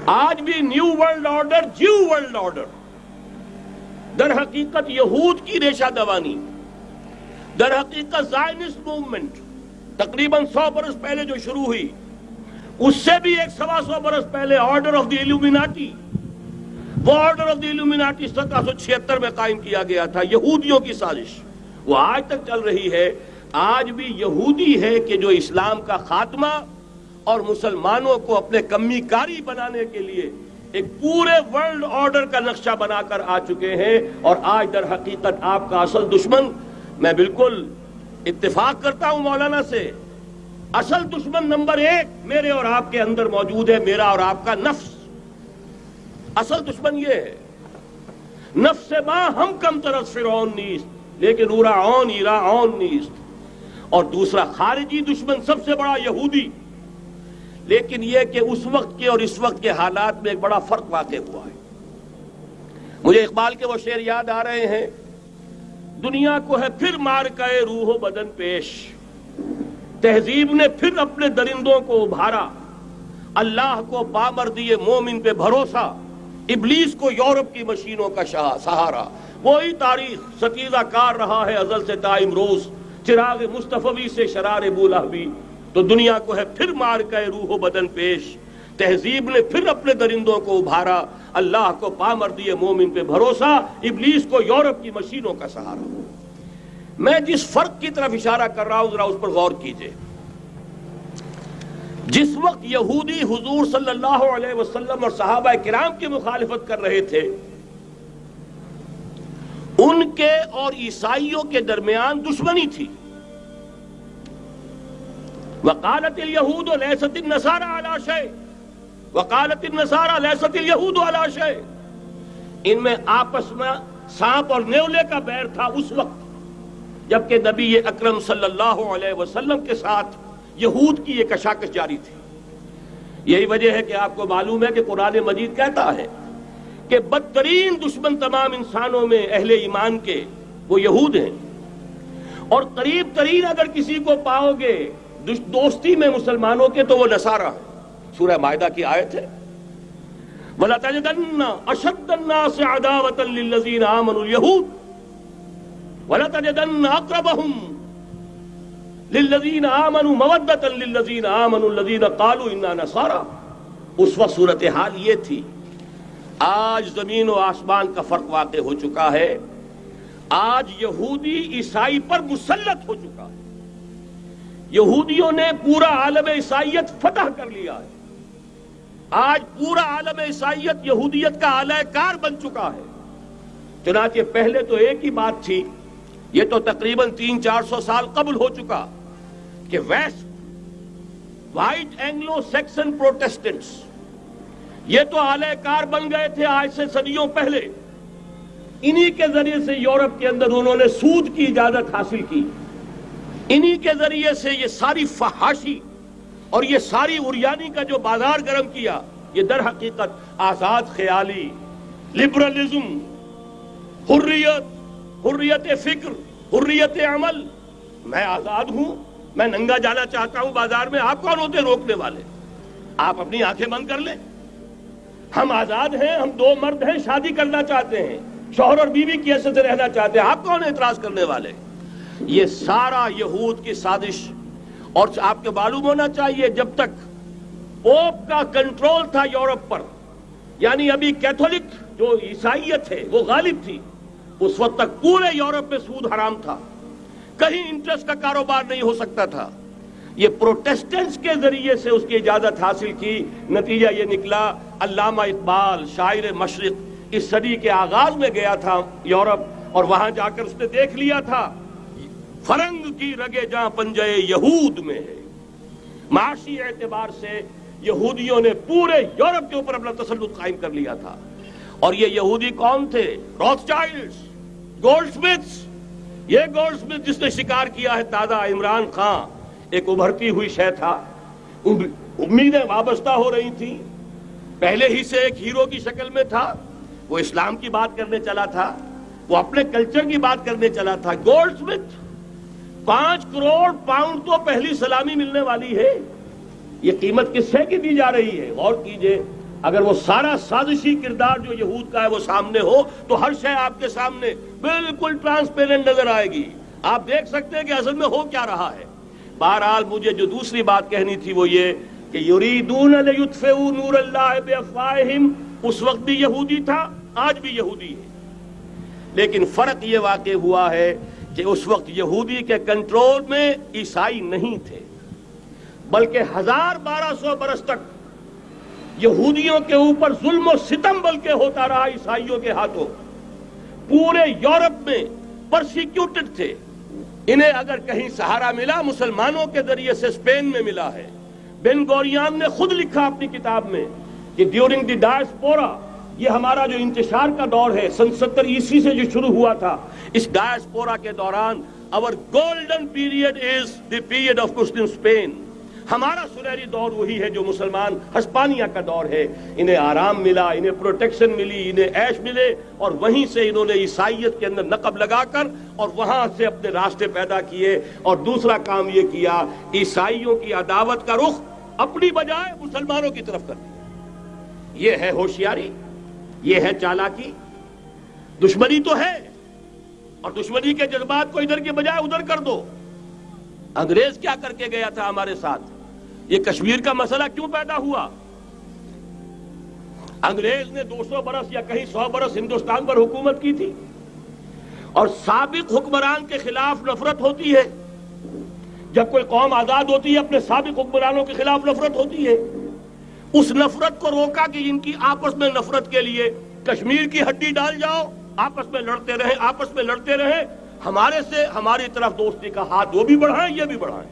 آج بھی new world order Jew world order در حقیقت یہود کی ریشہ دوانی، در حقیقت زائنسٹ موومنٹ تقریباً 100 برس پہلے جو شروع ہوئی، اس سے بھی 125 برس پہلے آرڈر آف دی ایلومیناٹی، وہ آرڈر آف دی ایلومیناٹی 1776 میں قائم کیا گیا تھا، یہودیوں کی سازش، وہ آج تک چل رہی ہے۔ آج بھی یہودی ہے کہ جو اسلام کا خاتمہ اور مسلمانوں کو اپنے کمی کاری بنانے کے لیے ایک پورے ورلڈ آرڈر کا نقشہ بنا کر آ چکے ہیں، اور آج در حقیقت آپ کا اصل دشمن، میں بالکل اتفاق کرتا ہوں مولانا سے، اصل دشمن نمبر 1 میرے اور آپ کے اندر موجود ہے، میرا اور آپ کا نفس۔ اصل دشمن یہ ہے، نفس ما ہم کم طرف فرعون نیست لیکن اورا عون ایرا عون نیست۔ اور دوسرا خارجی دشمن سب سے بڑا یہودی، لیکن یہ کہ اس وقت کے اور اس وقت کے حالات میں ایک بڑا فرق واقع ہوا ہے۔ مجھے اقبال کے وہ شعر یاد آ رہے ہیں، دنیا کو ہے پھر مارکہ روح و بدن پیش، تہذیب نے پھر اپنے درندوں کو ابھارا، اللہ کو پامردی مومن پہ بھروسہ، ابلیس کو یورپ کی مشینوں کا سہارا۔ وہی تاریخ ستیزہ کار رہا ہے ازل سے تا امروز، چراغ مصطفی سے شرار بولہبی، تو دنیا کو ہے پھر مارکہ روح و بدن پیش، تہذیب نے پھر اپنے درندوں کو ابھارا، اللہ کو پامردی مومن پہ بھروسہ، ابلیس کو یورپ کی مشینوں کا سہارا۔ میں جس فرق کی طرف اشارہ کر رہا ہوں ذرا اس پر غور کیجئے۔ جس وقت یہودی حضور صلی اللہ علیہ وسلم اور صحابہ کرام کی مخالفت کر رہے تھے، ان کے اور عیسائیوں کے درمیان دشمنی تھی۔ وقالت اليہود لیست النصارى علی شیء وقالت النصارى لیست اليہود علی شیء، ان میں آپس میں سانپ اور نیولے کا بیر تھا اس وقت، جبکہ نبی اکرم صلی اللہ علیہ وسلم کے ساتھ یہود کی یہ کشاکش جاری تھی۔ یہی وجہ ہے کہ آپ کو معلوم ہے کہ قرآن مجید کہتا ہے کہ بدترین دشمن تمام انسانوں میں اہل ایمان کے وہ یہود ہیں، اور قریب ترین اگر کسی کو پاؤ گے دوستی میں مسلمانوں کے تو وہ نصارہ ہیں۔ سورہ مائدہ کی آیت ہے، وَلَتَجِدَنَّ أَشَدَّ النَّاسِ عَدَاوَةً لِلَّذِينَ آمَنُوا الْيَهُودَ وَلَتَجِدَنَّ أَقْرَبَهُمْ لِلَّذِينَ آمَنُوا مَوَدَّةً لِلَّذِينَ آمَنُوا الَّذِينَ قَالُوا إِنَّا نَصَارَى۔ اس وقت صورتحال یہ تھی۔ آج زمین و آسمان کا فرق واقع ہو چکا ہے، آج یہودی عیسائی پر مسلط ہو چکا ہے، یہودیوں نے پورا عالم عیسائیت فتح کر لیا ہے، آج پورا عالم عیسائیت یہودیت کا اعلی کار بن چکا ہے۔ چنانچہ پہلے تو ایک ہی بات تھی، یہ تو تقریباً 300-400 سال قبل ہو چکا، کہ west white Anglo Saxon Protestants یہ تو اعلی کار بن گئے تھے آج سے صدیوں پہلے، انہی کے ذریعے سے یورپ کے اندر انہوں نے سود کی اجازت حاصل کی، انہی کے ذریعے سے یہ ساری فحاشی اور یہ ساری عریانی کا جو بازار گرم کیا، یہ در حقیقت آزاد خیالی، لبرلزم، حریت فکر، حریت عمل، میں آزاد ہوں، میں ننگا جانا چاہتا ہوں بازار میں، آپ کون ہوتے روکنے والے؟ آپ اپنی آنکھیں بند کر لیں، ہم آزاد ہیں، ہم 2 مرد ہیں، شادی کرنا چاہتے ہیں، شوہر اور بیوی کی حیثیت سے رہنا چاہتے ہیں، آپ کون اعتراض کرنے والے؟ یہ سارا یہود کی سازش۔ اور آپ کو معلوم ہونا چاہیے جب تک پوپ کا کنٹرول تھا یورپ پر، یعنی ابھی کیتھولک جو عیسائیت ہے وہ غالب تھی، اس وقت تک پورے یورپ میں سود حرام تھا، کہیں انٹرسٹ کا کاروبار نہیں ہو سکتا تھا۔ یہ پروٹیسٹنٹس کے ذریعے سے اس کی اجازت حاصل کی، نتیجہ یہ نکلا، علامہ اقبال شاعر مشرق اس صدی کے آغاز میں گیا تھا یورپ، اور وہاں جا کر اس نے دیکھ لیا تھا فرنگ کی رگے جہاں پنجے یہود میں ہے۔ معاشی اعتبار سے یہودیوں نے پورے یورپ کے اوپر اپنا تسلط قائم کر لیا تھا، اور یہ یہودی کون تھے؟ روتھ چائلڈز، گولڈ سمتھس، یہ گولڈ سمتھ جس نے شکار کیا ہے تازہ عمران خان، ایک ابھرتی ہوئی شے تھا، امیدیں وابستہ ہو رہی تھیں، پہلے ہی سے ایک ہیرو کی شکل میں تھا، وہ اسلام کی بات کرنے چلا تھا، وہ اپنے کلچر کی بات کرنے چلا تھا۔ گولڈ سمتھ 5 کروڑ پاؤنڈ تو پہلی سلامی ملنے والی ہے، یہ قیمت کس سے کی دی جا رہی ہے؟ غور کیجئے، اگر وہ سارا سازشی کردار جو یہود کا ہے وہ سامنے ہو تو ہر شے آپ کے سامنے بالکل ٹرانسپیرنٹ نظر آئے گی، آپ دیکھ سکتے ہیں کہ اصل میں ہو کیا رہا ہے۔ بہرحال مجھے جو دوسری بات کہنی تھی وہ یہ کہ یریدون لیطفئوا نور اللہ بافواہہم، اس وقت بھی یہودی تھا، آج بھی یہودی ہے، لیکن فرق یہ واقع ہوا ہے کہ اس وقت یہودی کے کنٹرول میں عیسائی نہیں تھے، بلکہ 1200 برس تک یہودیوں کے اوپر ظلم و ستم بلکہ ہوتا رہا عیسائیوں کے ہاتھوں۔ پورے یورپ میں پرسیکیوٹڈ تھے، انہیں اگر کہیں سہارا ملا مسلمانوں کے ذریعے سے اسپین میں ملا ہے۔ بن گوریان نے خود لکھا اپنی کتاب میں کہ ڈیورنگ دی ڈائسپورا، یہ ہمارا جو انتشار کا دور ہے 70 عیسوی سے جو شروع ہوا تھا، اس ڈائسپورا کے دوران our golden period is the period of Muslim Spain، ہمارا سنہری دور وہی ہے جو مسلمان ہسپانیہ کا دور ہے۔ انہیں آرام ملا، انہیں پروٹیکشن ملی، انہیں عیش ملے، اور وہیں سے انہوں نے عیسائیت کے اندر نقب لگا کر اور وہاں سے اپنے راستے پیدا کیے۔ اور دوسرا کام یہ کیا، عیسائیوں کی عداوت کا رخ اپنی بجائے مسلمانوں کی طرف کر دیا۔ یہ ہے ہوشیاری، یہ ہے چالاکی۔ دشمنی تو ہے، اور دشمنی کے جذبات کو ادھر کے بجائے ادھر کر دو۔ انگریز کیا کر کے گیا تھا ہمارے ساتھ؟ یہ کشمیر کا مسئلہ کیوں پیدا ہوا؟ انگریز نے 200 برس یا کہیں 100 برس ہندوستان پر حکومت کی تھی، اور سابق حکمران کے خلاف نفرت ہوتی ہے۔ جب کوئی قوم آزاد ہوتی ہے اپنے سابق حکمرانوں کے خلاف نفرت ہوتی ہے۔ اس نفرت کو روکا کہ ان کی آپس میں نفرت کے لیے کشمیر کی ہڈی ڈال جاؤ، آپس میں لڑتے رہیں، ہمارے سے ہماری طرف دوستی کا ہاتھ وہ بھی بڑھائیں یہ بھی بڑھائیں۔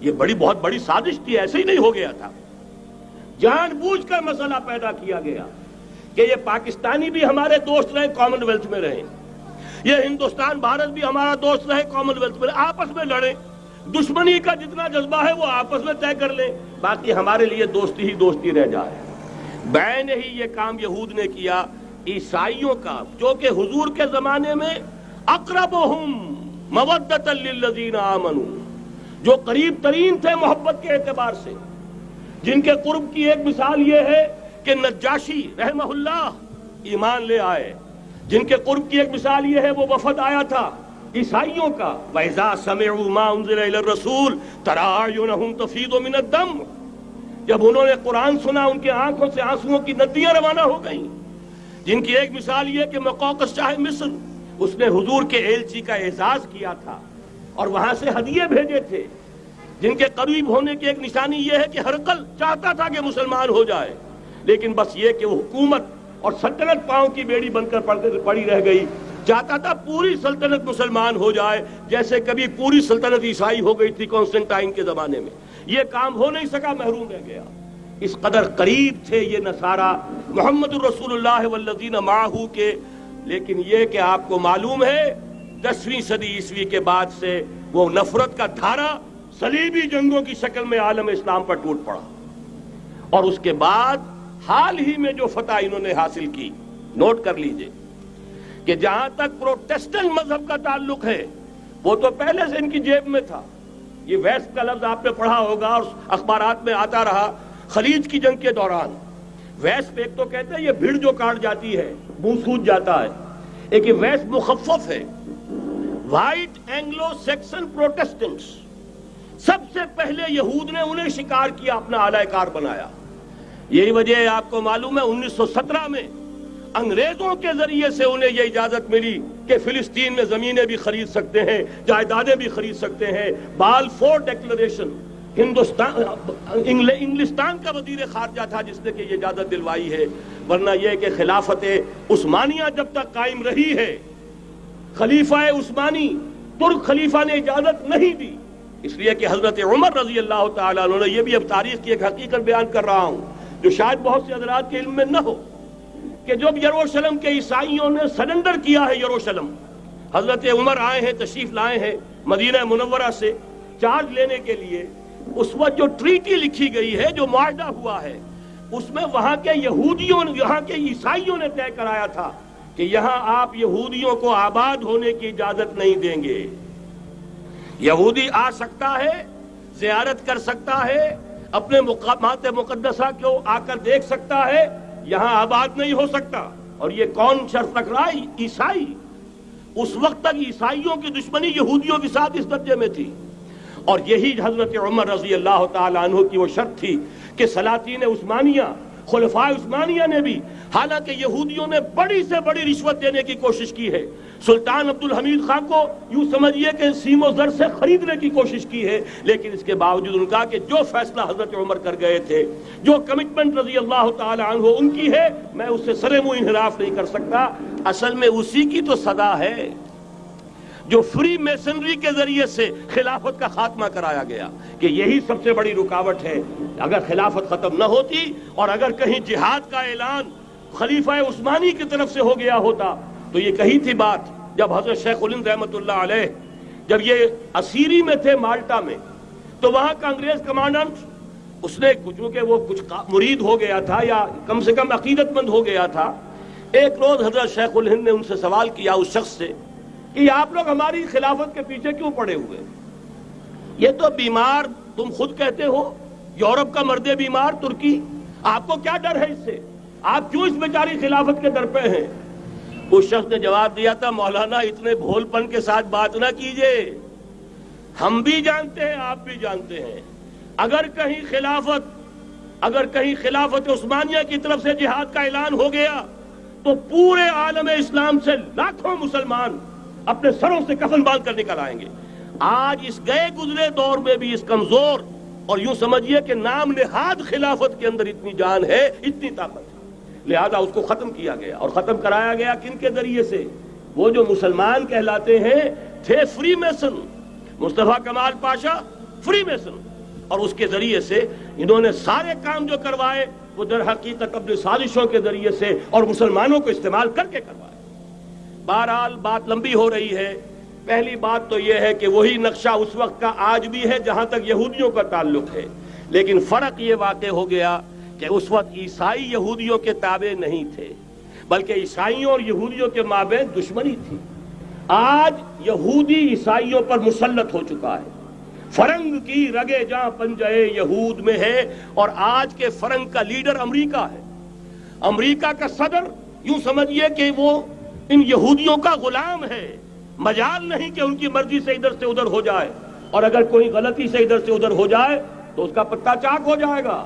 یہ بہت بڑی سازش تھی، ایسے ہی نہیں ہو گیا تھا، جان بوجھ کر مسئلہ پیدا کیا گیا کہ یہ پاکستانی بھی ہمارے دوست رہے، کامن ویلتھ میں رہیں، یہ ہندوستان بھارت بھی ہمارا دوست رہے، کامن ویلتھ میں رہیں، آپس میں لڑیں، دشمنی کا جتنا جذبہ ہے وہ آپس میں طے کر لیں، باقی ہمارے لیے دوستی ہی دوستی رہ جائے۔ بین ہی یہ کام یہود نے کیا عیسائیوں کا، جو کہ حضور کے زمانے میں اقربہم مودۃ للذین آمنوا، جو قریب ترین تھے محبت کے اعتبار سے، جن کے قرب کی ایک مثال یہ ہے کہ نجاشی رحمہ اللہ ایمان لے آئے، جن کے قرب کی ایک مثال یہ ہے وہ وفد آیا تھا عیسائیوں کا، وَإِذَا سَمِعُوا مَا أُنزِلَ إِلَى الرَّسُولِ تَرَىٰ أَعْيُنَهُمْ تَفِيضُ مِنَ الدَّمْعِ، جب انہوں نے قرآن سنا ان کے آنکھوں سے آنسوؤں کی ندیاں روانہ ہو گئیں۔ جن کی ایک مثال یہ کہ مقوقس شاہ مصر، اس نے حضور کے ایلچی کا اعزاز کیا تھا اور وہاں سے ہدیے بھیجے تھے۔ جن کے قریب ہونے کی ایک نشانی یہ ہے کہ ہرقل چاہتا تھا کہ مسلمان ہو جائے، لیکن بس یہ کہ وہ حکومت اور سلطنت پاؤں کی بیڑی بن کر پڑی رہ گئی۔ چاہتا تھا پوری سلطنت مسلمان ہو جائے، جیسے کبھی پوری سلطنت عیسائی ہو گئی تھی کانسٹنٹائن کے زمانے میں۔ یہ کام ہو نہیں سکا، محروم رہ گیا۔ اس قدر قریب تھے یہ نصارہ محمد الرسول اللہ والذین معہ کے، لیکن یہ کہ آپ کو معلوم ہے 10ویں صدی عیسوی کے بعد سے وہ نفرت کا دھارا صلیبی جنگوں کی شکل میں عالم اسلام پر ٹوٹ پڑا، اور اس کے بعد حال ہی میں جو فتح انہوں نے حاصل کی، نوٹ کر لیجئے کہ جہاں تک پروٹیسٹنٹ مذہب کا تعلق ہے وہ تو پہلے سے ان کی جیب میں تھا۔ یہ ویسٹ کا لفظ آپ نے پڑھا ہوگا اور اخبارات میں آتا رہا۔ خلیج کی جنگ کے دوران ویسٹ ایک تو کہتے ہیں یہ بھیڑ جو کاٹ جاتی ہے منہ سوج جاتا ہے، ایک یہ ویسٹ مخفف ہے، وائٹ اینگلو سیکسن پروٹیسٹنٹس، سب سے پہلے یہود نے انہیں شکار کیا، اپنا اعلی کار بنایا۔ یہی وجہ ہے آپ کو معلوم ہے 1917 میں انگریزوں کے ذریعے سے انہیں یہ اجازت ملی کہ فلسطین میں زمینیں بھی خرید سکتے ہیں، جائیدادیں بھی خرید سکتے ہیں۔ بالفور ڈیکلریشن، انگلستان کا وزیر خارجہ تھا جس نے کہ یہ اجازت دلوائی ہے، ورنہ یہ کہ خلافت عثمانیہ جب تک قائم رہی ہے، خلیفہ عثمانی ترک خلیفہ نے اجازت نہیں دی، اس لیے کہ حضرت عمر رضی اللہ تعالیٰ عنہ نے، یہ بھی اب تاریخ کی ایک حقیقت بیان کر رہا ہوں جو شاید بہت سے حضرات کے علم میں نہ ہو، کہ جب یروشلم کے عیسائیوں نے سرنڈر کیا ہے یروشلم، حضرت عمر آئے ہیں، تشریف لائے ہیں مدینہ منورہ سے چارج لینے کے لیے، اس وقت جو ٹریٹی لکھی گئی ہے، جو معاہدہ ہوا ہے، اس میں وہاں کے یہودیوں، یہاں کے عیسائیوں نے طے کرایا تھا کہ یہاں آپ یہودیوں کو آباد ہونے کی اجازت نہیں دیں گے۔ یہودی آ سکتا ہے، زیارت کر سکتا ہے، اپنے مقامات مقدسہ کو آ کر دیکھ سکتا ہے، یہاں آباد نہیں ہو سکتا۔ اور یہ کون شرط رکھ رہا ہے؟ عیسائی۔ اس وقت تک عیسائیوں کی دشمنی یہودیوں کے ساتھ اس درجے میں تھی، اور یہی حضرت عمر رضی اللہ تعالی عنہ کی وہ شرط تھی کہ سلاطین عثمانیہ، خلفائے عثمانیہ نے بھی، حالانکہ یہودیوں نے بڑی سے بڑی رشوت دینے کی کوشش کی ہے، سلطان عبدالحمید خان کو یوں سمجھیے کہ سیم و زر سے خریدنے کی کوشش کی ہے، لیکن اس کے باوجود ان کا کہ جو فیصلہ حضرت عمر کر گئے تھے، جو کمٹمنٹ رضی اللہ تعالی عنہ ان کی ہے، میں اس سے سرے منہ انحراف نہیں کر سکتا۔ اصل میں اسی کی تو صدا ہے جو فری میسنری کے ذریعے سے خلافت کا خاتمہ کرایا گیا، کہ یہی سب سے بڑی رکاوٹ ہے۔ اگر خلافت ختم نہ ہوتی اور اگر کہیں جہاد کا اعلان خلیفہ عثمانی کی طرف سے ہو گیا ہوتا تو یہ کہی تھی بات، جب حضرت شیخ الہند رحمۃ اللہ علیہ جب یہ اسیری میں تھے مالٹا میں، تو وہاں کا انگریز کمانڈنٹ، اس نے چونکہ وہ کچھ مرید ہو گیا تھا یا کم سے کم عقیدت مند ہو گیا تھا، ایک روز حضرت شیخ الہند نے ان سے سوال کیا اس شخص سے کہ آپ لوگ ہماری خلافت کے پیچھے کیوں پڑے ہوئے؟ یہ تو بیمار تم خود کہتے ہو، یورپ کا مرد بیمار ترکی، آپ کو کیا ڈر ہے اس سے؟ آپ کیوں اس بیچاری خلافت کے در پہ ہیں؟ اس شخص نے جواب دیا تھا، مولانا اتنے بھول پن کے ساتھ بات نہ کیجئے، ہم بھی جانتے ہیں آپ بھی جانتے ہیں، اگر کہیں خلافت عثمانیہ کی طرف سے جہاد کا اعلان ہو گیا تو پورے عالم اسلام سے لاکھوں مسلمان اپنے سروں سے کفن باندھ کر نکل آئیں گے۔ آج اس گئے گزرے دور میں بھی اس کمزور اور یوں سمجھیے کہ نام نہاد خلافت کے اندر اتنی جان ہے، اتنی طاقت ہے، لہذا اس کو ختم کیا گیا۔ اور ختم کرایا گیا کن کے ذریعے سے؟ وہ جو مسلمان کہلاتے ہیں تھے فری میسن، مصطفیٰ کمال پاشا فری میسن، اور اس کے ذریعے سے انہوں نے سارے کام جو کروائے وہ در حقیقت اپنی سازشوں کے ذریعے سے اور مسلمانوں کو استعمال کر کے کروائے۔ بہرحال بات لمبی ہو رہی ہے۔ پہلی بات تو یہ ہے کہ وہی نقشہ اس وقت کا آج بھی ہے جہاں تک یہودیوں کا تعلق ہے، لیکن فرق یہ واقع ہو گیا کہ اس وقت عیسائی یہودیوں کے تابع نہیں تھے، بلکہ عیسائیوں اور یہودیوں کے مابین دشمنی تھی۔ آج یہودی عیسائیوں پر مسلط ہو چکا ہے، فرنگ کی رگے جہاں پنجے یہود میں ہے، اور آج کے فرنگ کا لیڈر امریکہ ہے۔ امریکہ کا صدر یوں سمجھیے کہ وہ ان یہودیوں کا غلام ہے، مجال نہیں کہ ان کی مرضی سے ادھر سے ادھر ہو جائے، اور اگر کوئی غلطی سے ادھر سے ادھر ہو جائے تو اس کا پتہ چاک ہو جائے گا۔